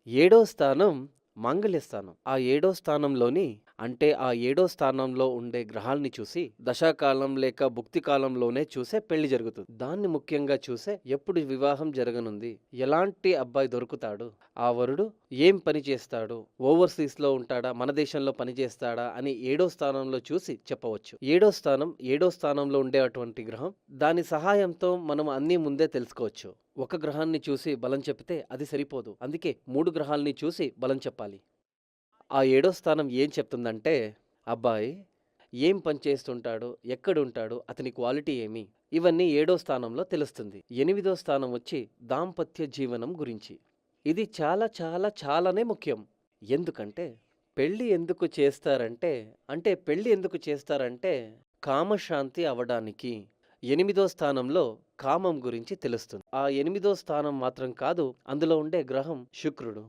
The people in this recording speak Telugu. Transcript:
ఏడో స్థానం మాంగళ్య స్థానం. ఆ ఏడో స్థానంలోని అంటే ఆ ఏడో స్థానంలో ఉండే గ్రహాల్ని చూసి దశాకాలం లేక భుక్తి కాలంలోనే చూసే పెళ్లి జరుగుతుంది. దాన్ని ముఖ్యంగా చూసే ఎప్పుడు వివాహం జరగనుంది, ఎలాంటి అబ్బాయి దొరుకుతాడు, ఆ వరుడు ఏం పని చేస్తాడు, ఓవర్‌సీస్‌లో ఉంటాడా, మన దేశంలో పని చేస్తాడా అని ఏడో స్థానంలో చూసి చెప్పవచ్చు. ఏడో స్థానంలో ఉండే అటువంటి గ్రహం. దాని సహాయంతో మనం అన్నీ ముందే తెలుసుకోవచ్చు. ఒక గ్రహాన్ని చూసి బలం చెప్తే అది సరిపోదు. అందుకే 3 గ్రహాల్ని చూసి బలం చెప్పాలి. ఆ ఏడో స్థానం ఏం చెప్తుందంటే, అబ్బాయి ఏం పని చేస్తుంటాడు, ఎక్కడుంటాడు, అతని క్వాలిటీ ఏమి, ఇవన్నీ ఏడో స్థానంలో తెలుస్తుంది. ఎనిమిదో స్థానం వచ్చి దాంపత్య జీవనం గురించి. ఇది చాలా చాలా చాలానే ముఖ్యం. ఎందుకంటే పెళ్లి ఎందుకు చేస్తారంటే కామశాంతి అవ్వడానికి. ఎనిమిదో స్థానంలో కామం గురించి తెలుస్తుంది. ఆ ఎనిమిదో స్థానం మాత్రం కాదు, అందులో ఉండే గ్రహం శుక్రుడు.